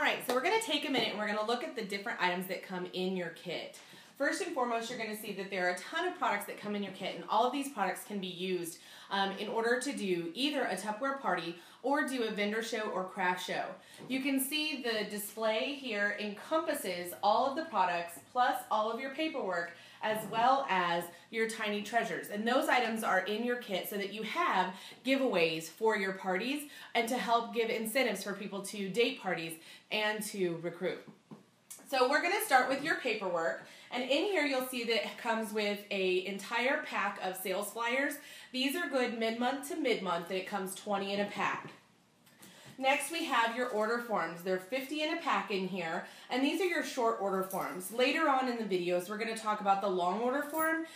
Alright, so we're going to take a minute and we're going to look at the different items that come in your kit. First and foremost, you're going to see that there are a ton of products that come in your kit, and all of these products can be used in order to do either a Tupperware party or do a vendor show or craft show. You can see the display here encompasses all of the products plus all of your paperwork as well as your tiny treasures. And those items are in your kit so that you have giveaways for your parties and to help give incentives for people to date parties and to recruit. So we're going to start with your paperwork, and in here you'll see that it comes with an entire pack of sales flyers. These are good mid-month to mid-month, and it comes 20 in a pack. Next we have your order forms. There are 50 in a pack in here, and these are your short order forms. Later on in the videos we're going to talk about the long order form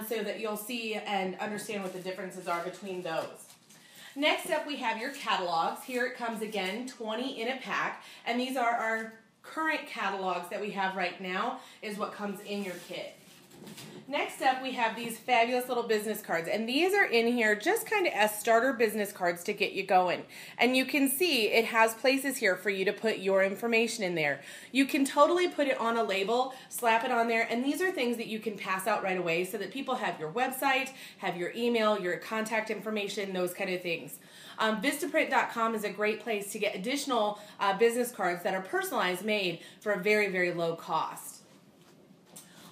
so that you'll see and understand what the differences are between those. Next up we have your catalogs. Here it comes again, 20 in a pack, and these are our current catalogs that we have right now is what comes in your kit. Next up we have these fabulous little business cards, and these are in here just kind of as starter business cards to get you going. And you can see it has places here for you to put your information in there. You can totally put it on a label, slap it on there, and these are things that you can pass out right away so that people have your website, have your email, your contact information, those kind of things. Vistaprint.com is a great place to get additional business cards that are personalized, made for a very, very low cost.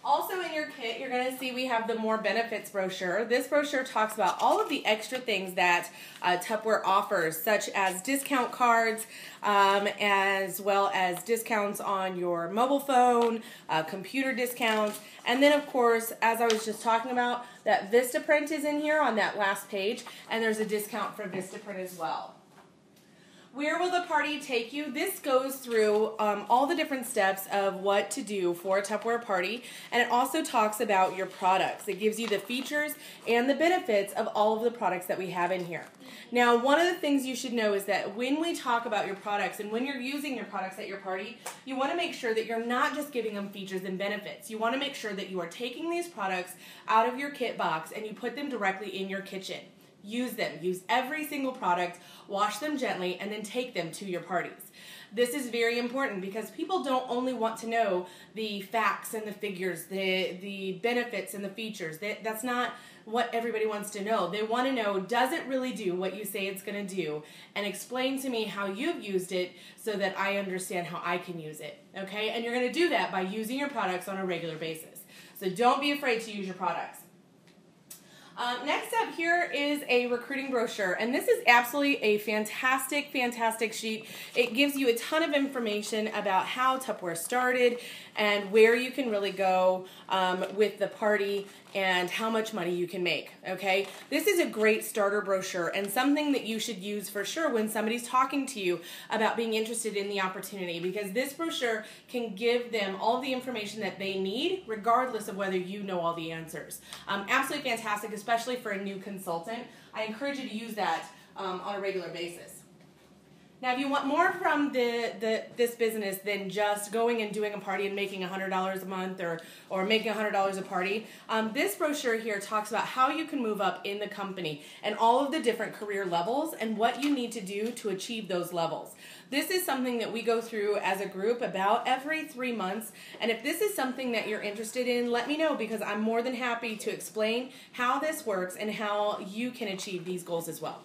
Also in your kit, you're going to see we have the More Benefits brochure. This brochure talks about all of the extra things that Tupperware offers, such as discount cards, as well as discounts on your mobile phone, computer discounts, and then of course, as I was just talking about, that Vistaprint is in here on that last page, and there's a discount for Vistaprint as well. Where will the party take you? This goes through all the different steps of what to do for a Tupperware party, and it also talks about your products. It gives you the features and the benefits of all of the products that we have in here. Now, one of the things you should know is that when we talk about your products and when you're using your products at your party, you want to make sure that you're not just giving them features and benefits. You want to make sure that you are taking these products out of your kit box and you put them directly in your kitchen. Use them. Use every single product, wash them gently, and then take them to your parties. This is very important because people don't only want to know the facts and the figures, the benefits and the features. That's not what everybody wants to know. They want to know, does it really do what you say it's going to do? And explain to me how you've used it so that I understand how I can use it. Okay? And you're going to do that by using your products on a regular basis. So don't be afraid to use your products. Next up here is a recruiting brochure, and this is absolutely a fantastic, fantastic sheet. It gives you a ton of information about how Tupperware started and where you can really go with the party and how much money you can make, okay? This is a great starter brochure and something that you should use for sure when somebody's talking to you about being interested in the opportunity, because this brochure can give them all the information that they need regardless of whether you know all the answers. Absolutely fantastic, especially for a new consultant. I encourage you to use that on a regular basis. Now, if you want more from this business than just going and doing a party and making $100 a month or making $100 a party, this brochure here talks about how you can move up in the company and all of the different career levels and what you need to do to achieve those levels. This is something that we go through as a group about every 3 months, and if this is something that you're interested in, let me know, because I'm more than happy to explain how this works and how you can achieve these goals as well.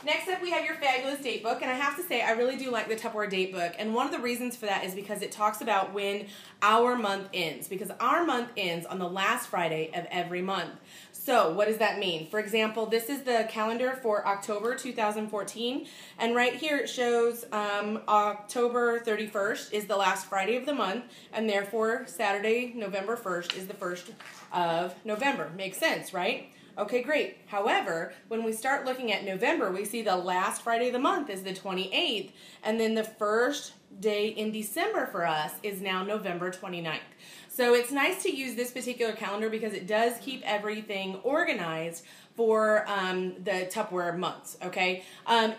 Next up, we have your fabulous date book, and I have to say I really do like the Tupperware date book, and one of the reasons for that is because it talks about when our month ends, because our month ends on the last Friday of every month. So what does that mean? For example, this is the calendar for October 2014, and right here it shows October 31st is the last Friday of the month, and therefore Saturday, November 1st is the 1st of November. Makes sense, right? Okay, great. However, when we start looking at November, we see the last Friday of the month is the 28th, and then the first day in December for us is now November 29th. So it's nice to use this particular calendar because it does keep everything organized for the Tupperware months, okay?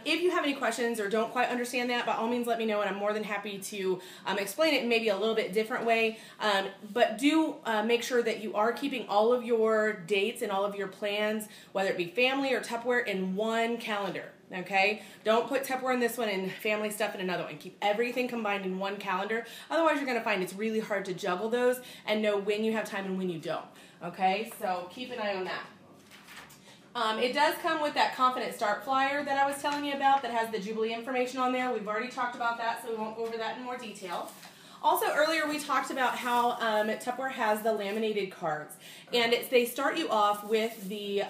If you have any questions or don't quite understand that, by all means let me know, and I'm more than happy to explain it in maybe a little bit different way. But do make sure that you are keeping all of your dates and all of your plans, whether it be family or Tupperware, in one calendar. okay? Don't put Tupperware in this one and family stuff in another one. Keep everything combined in one calendar. Otherwise, you're going to find it's really hard to juggle those and know when you have time and when you don't, okay? So keep an eye on that. It does come with that Confident Start flyer that I was telling you about that has the Jubilee information on there. We've already talked about that, so we won't go over that in more detail. Also, earlier we talked about how Tupperware has the laminated cards, and they start you off with the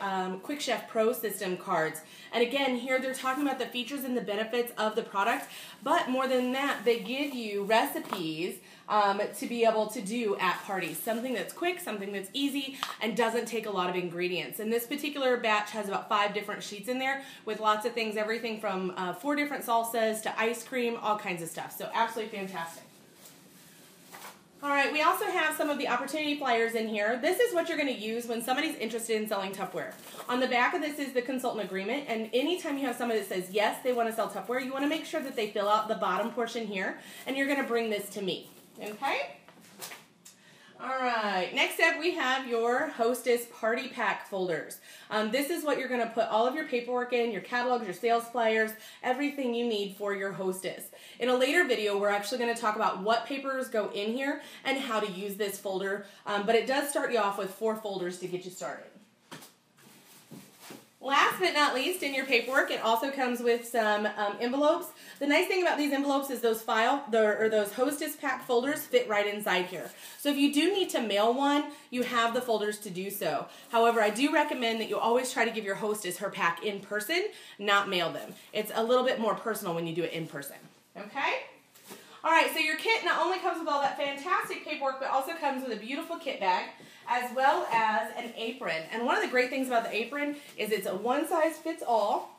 Quick Chef Pro System cards. And again, here they're talking about the features and the benefits of the product, but more than that, they give you recipes to be able to do at parties. Something that's quick, something that's easy, and doesn't take a lot of ingredients. And this particular batch has about 5 different sheets in there with lots of things, everything from 4 different salsas to ice cream, all kinds of stuff. So absolutely fantastic. All right, we also have some of the opportunity flyers in here. This is what you're going to use when somebody's interested in selling Tupperware. On the back of this is the consultant agreement, and anytime you have somebody that says yes, they want to sell Tupperware, you want to make sure that they fill out the bottom portion here, and you're going to bring this to me, okay? All right, next up we have your Hostess Party Pack folders. This is what you're going to put all of your paperwork in, your catalogs, your sales flyers, everything you need for your Hostess. In a later video, we're actually going to talk about what papers go in here and how to use this folder, but it does start you off with 4 folders to get you started. Last but not least, in your paperwork, it also comes with some envelopes. The nice thing about these envelopes is those Hostess Pack folders fit right inside here. So if you do need to mail one, you have the folders to do so. However, I do recommend that you always try to give your hostess her pack in person, not mail them. It's a little bit more personal when you do it in person. Okay? All right, so your kit not only comes with all that fantastic paperwork, but also comes with a beautiful kit bag, as well as an apron. And one of the great things about the apron is it's a one-size-fits-all,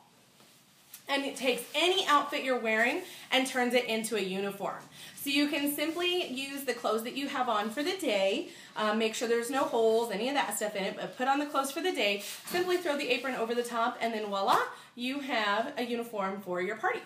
and it takes any outfit you're wearing and turns it into a uniform. So you can simply use the clothes that you have on for the day, make sure there's no holes, any of that stuff in it, but put on the clothes for the day, simply throw the apron over the top, and then voila, you have a uniform for your party.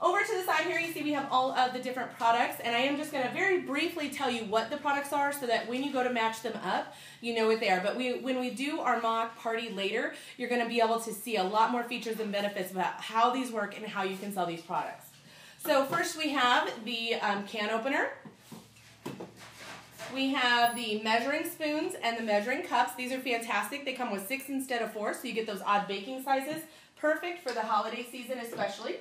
Over to the side here, you see we have all of the different products, and I am just going to very briefly tell you what the products are so that when you go to match them up, you know what they are. But when we do our mock party later, you're going to be able to see a lot more features and benefits about how these work and how you can sell these products. So first we have the can opener. We have the measuring spoons and the measuring cups. These are fantastic. They come with 6 instead of 4, so you get those odd baking sizes. Perfect for the holiday season especially.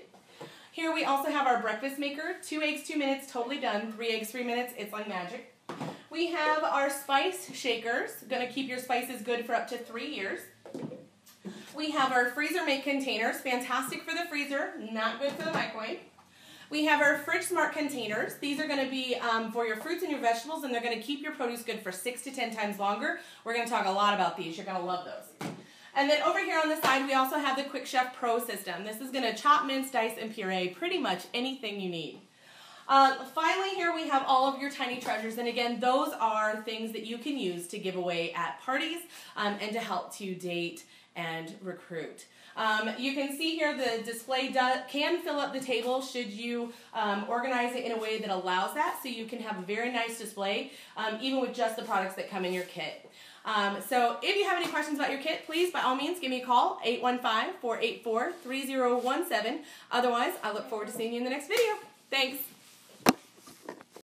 Here we also have our breakfast maker. 2 eggs, 2 minutes, totally done. 3 eggs, 3 minutes, it's like magic. We have our spice shakers. Gonna keep your spices good for up to 3 years. We have our freezer make containers. Fantastic for the freezer, not good for the microwave. We have our Fridge Smart containers. These are going to be for your fruits and your vegetables, and they're going to keep your produce good for 6 to 10 times longer. We're going to talk a lot about these. You're going to love those. And then over here on the side, we also have the Quick Chef Pro system. This is going to chop, mince, dice, and puree pretty much anything you need. Finally, here we have all of your tiny treasures. And again, those are things that you can use to give away at parties and to help to date and recruit. You can see here the display can fill up the table should you organize it in a way that allows that, so you can have a very nice display even with just the products that come in your kit. So if you have any questions about your kit, please, by all means, give me a call, 815-484-3017. Otherwise, I look forward to seeing you in the next video. Thanks.